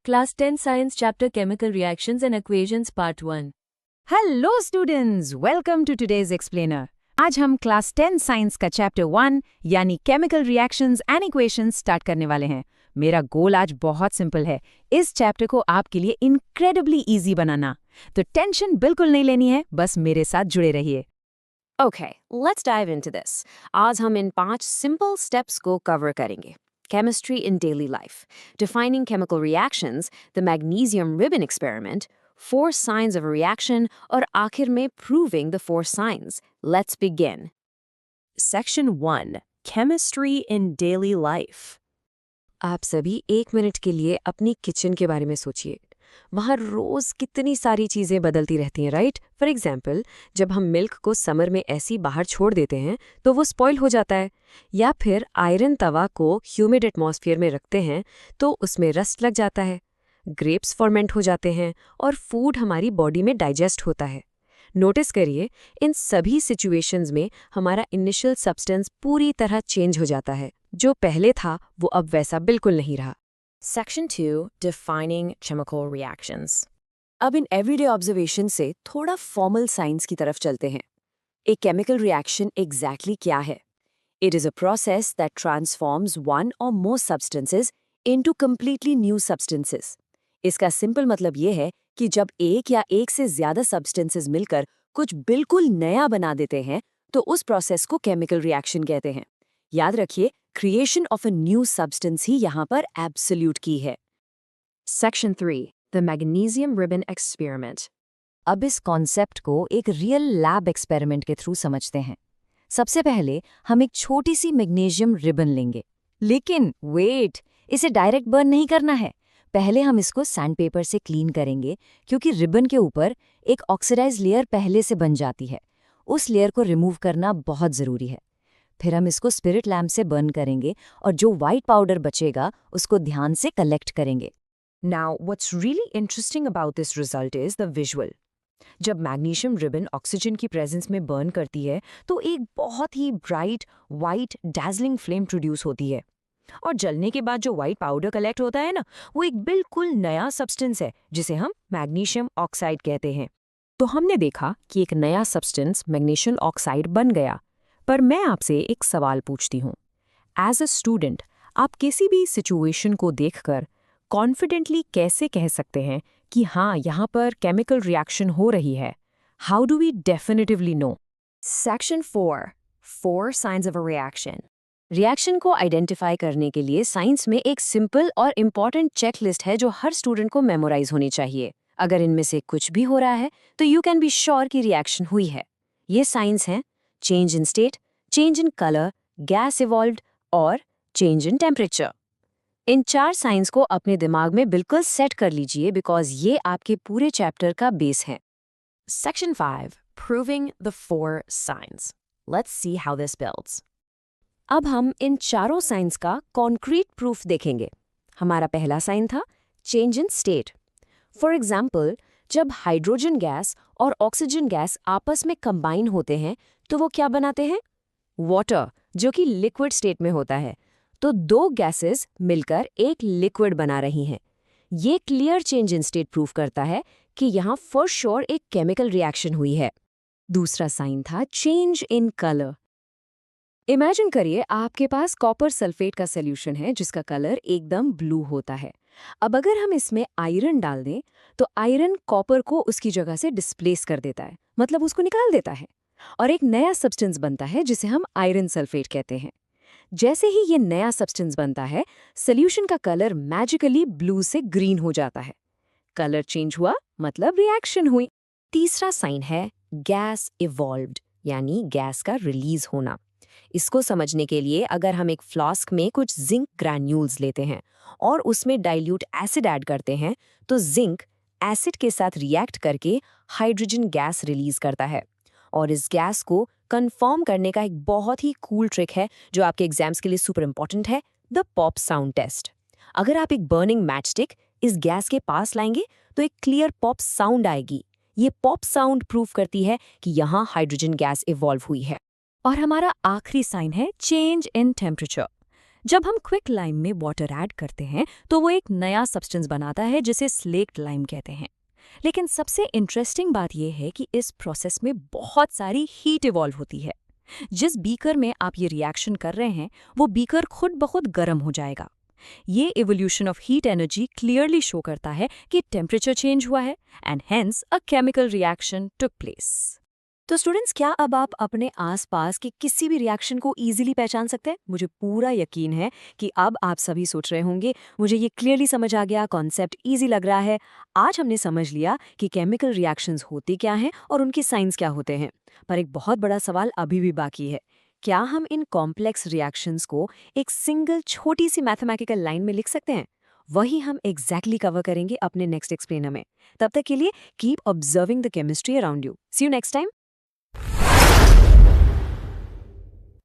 Class 10 Science Chapter Chemical Reactions and Equations Part 1. Hello students, welcome to today's explainer. आज हम class 10 science का chapter 1 यानी chemical reactions and equations start करने वाले हैं। मेरा गोल आज बहुत सिंपल है, इस चैप्टर को आपके लिए इनक्रेडिबली इजी बनाना। तो टेंशन बिल्कुल नहीं लेनी है, बस मेरे साथ जुड़े रहिए। Okay, let's dive into this. आज हम इन 5 simple steps को cover करेंगे. Chemistry in daily life, defining chemical reactions, the magnesium ribbon experiment, 4 signs of a reaction, और आखिर में proving the 4 signs. Let's begin. Section 1. Chemistry in daily life. आप सभी 1 minute के लिए अपनी किचन के बारे में सोचिए। वहाँ रोज़ कितनी सारी चीज़ें बदलती रहती हैं, राइट? फॉर एग्जाम्पल, जब हम मिल्क को समर में ऐसी बाहर छोड़ देते हैं तो वो स्पॉइल हो जाता है, या फिर आयरन तवा को ह्यूमिड एटमॉस्फेयर में रखते हैं तो उसमें रस्ट लग जाता है, ग्रेप्स फॉर्मेंट हो जाते हैं और फूड हमारी बॉडी में डाइजेस्ट होता है। नोटिस करिए, इन सभी सिचुएशंस में हमारा इनिशियल सब्सटेंस पूरी तरह चेंज हो जाता है। जो पहले था वो अब वैसा बिल्कुल नहीं रहा। Section 2. Defining chemical reactions. अब इन एवरीडे ऑब्जर्वेशन से थोड़ा फॉर्मल साइंस की तरफ चलते हैं। एक केमिकल रिएक्शन एग्जैक्टली क्या है? It is a process that transforms one or more substances into completely new substances. इसका सिंपल मतलब ये है कि जब एक या एक से ज़्यादा सब्सटेंसेस मिलकर कुछ बिल्कुल नया बना देते हैं तो उस प्रोसेस को केमिकल रिएक्शन कहते हैं। याद रखिए, creation of a new substance ही यहाँ पर एब्सोल्यूट की है। Section 3. The magnesium ribbon experiment. अब इस कॉन्सेप्ट को एक रियल लैब एक्सपेरिमेंट के थ्रू समझते हैं। सबसे पहले हम एक छोटी सी मैग्नीशियम रिबन लेंगे, लेकिन वेट, इसे डायरेक्ट बर्न नहीं करना है। पहले हम इसको सैंडपेपर से क्लीन करेंगे, क्योंकि रिबन के ऊपर एक ऑक्सीडाइज लेयर पहले से बन जाती है। उस लेयर को रिमूव करना बहुत ज़रूरी है। फिर हम इसको स्पिरिट लैम्प से बर्न करेंगे और जो वाइट पाउडर बचेगा उसको ध्यान से कलेक्ट करेंगे। Now, what's really interesting about this result is the visual. जब मैग्नीशियम रिबन ऑक्सीजन की प्रेजेंस में बर्न करती है तो एक बहुत ही ब्राइट वाइट डैज़लिंग फ्लेम प्रोड्यूस होती है, और जलने के बाद जो वाइट पाउडर कलेक्ट होता है ना, वो एक बिल्कुल नया सब्सटेंस है जिसे हम मैग्नीशियम ऑक्साइड कहते हैं। तो हमने देखा कि एक नया सब्सटेंस मैग्नीशियम ऑक्साइड बन गया। पर मैं आपसे एक सवाल पूछती हूँ, एज अ स्टूडेंट आप किसी भी सिचुएशन को देखकर कॉन्फिडेंटली कैसे कह सकते हैं कि हाँ, यहाँ पर केमिकल रिएक्शन हो रही है? How do we definitively know? Section 4. 4 signs of a reaction. Reaction को आइडेंटिफाई करने के लिए साइंस में एक सिंपल और इम्पॉर्टेंट चेकलिस्ट है जो हर स्टूडेंट को मेमोराइज होनी चाहिए। अगर इनमें से कुछ भी हो रहा है तो यू कैन बी श्योर कि रिएक्शन हुई है। ये साइंस हैं change in state, change in colour, gas evolved और चेंज इन टेम्परेचर। इन 4 साइंस को अपने दिमाग में बिल्कुल सेट कर लीजिए, बिकॉज ये आपके पूरे चैप्टर का बेस है। Section 5. Proving the 4 signs. Let's see how this builds. अब हम इन चारों साइंस का कॉन्क्रीट प्रूफ देखेंगे। हमारा पहला साइन था change in state. For example, जब हाइड्रोजन गैस और ऑक्सीजन गैस आपस में कंबाइन होते हैं तो वो क्या बनाते हैं? वाटर, जो कि लिक्विड स्टेट में होता है। तो 2 गैसेस मिलकर एक लिक्विड बना रही हैं। ये clear change in state proof करता है कि यहाँ फॉर श्योर एक केमिकल रिएक्शन हुई है। दूसरा साइन था चेंज इन कलर। इमेजिन करिए आपके पास कॉपर सल्फेट का सॉल्यूशन है जिसका कलर एकदम ब्लू होता है। अब अगर हम इसमें आयरन डाल दें तो आयरन कॉपर को उसकी जगह से डिस्प्लेस कर देता है, मतलब उसको निकाल देता है, और एक नया सब्सटेंस बनता है जिसे हम आयरन सल्फेट कहते हैं। जैसे ही ये नया सब्सटेंस बनता है, सॉल्यूशन का कलर मैजिकली ब्लू से ग्रीन हो जाता है। कलर चेंज हुआ मतलब रिएक्शन हुई। तीसरा साइन है गैस इवॉल्व्ड, यानी गैस का रिलीज होना। इसको समझने के लिए अगर हम एक फ्लास्क में कुछ जिंक ग्रैन्यूल्स लेते हैं और उसमें डाइल्यूट एसिड ऐड करते हैं तो जिंक एसिड के साथ रिएक्ट करके हाइड्रोजन गैस रिलीज करता है। और इस गैस को कंफर्म करने का एक बहुत ही कूल ट्रिक है जो आपके एग्जाम्स के लिए सुपर इंपॉर्टेंट है, द पॉप साउंड टेस्ट। अगर आप एक बर्निंग मैच स्टिक इस गैस के पास लाएंगे तो एक क्लियर पॉप साउंड आएगी। ये पॉप साउंड प्रूफ करती है कि यहाँ हाइड्रोजन गैस इवॉल्व हुई है। और हमारा आखिरी साइन है चेंज इन टेम्परेचर। जब हम क्विक लाइम में वाटर ऐड करते हैं तो वो एक नया सब्सटेंस बनाता है जिसे स्लेक्ट लाइम कहते हैं। लेकिन सबसे इंटरेस्टिंग बात यह है कि इस प्रोसेस में बहुत सारी हीट इवॉल्व होती है। जिस बीकर में आप ये रिएक्शन कर रहे हैं वो बीकर खुद बहुत गर्म हो जाएगा। ये evolution of heat energy clearly show करता है कि टेम्परेचर चेंज हुआ है and hence a chemical reaction took place. तो स्टूडेंट्स, क्या अब आप अपने आसपास के किसी भी रिएक्शन को इजीली पहचान सकते हैं? मुझे पूरा यकीन है कि अब आप सभी सोच रहे होंगे, मुझे ये क्लियरली समझ आ गया, कॉन्सेप्ट इजी लग रहा है। आज हमने समझ लिया कि केमिकल रिएक्शंस होती क्या हैं और उनके साइंस क्या होते हैं। पर एक बहुत बड़ा सवाल अभी भी बाकी है। क्या हम इन कॉम्प्लेक्स रिएक्शंस को एक सिंगल छोटी सी मैथमेटिकल लाइन में लिख सकते हैं? वही हम एग्जैक्टली कवर करेंगे अपने नेक्स्ट एक्सप्लेनर में। तब तक के लिए keep observing the chemistry around you. See you next time.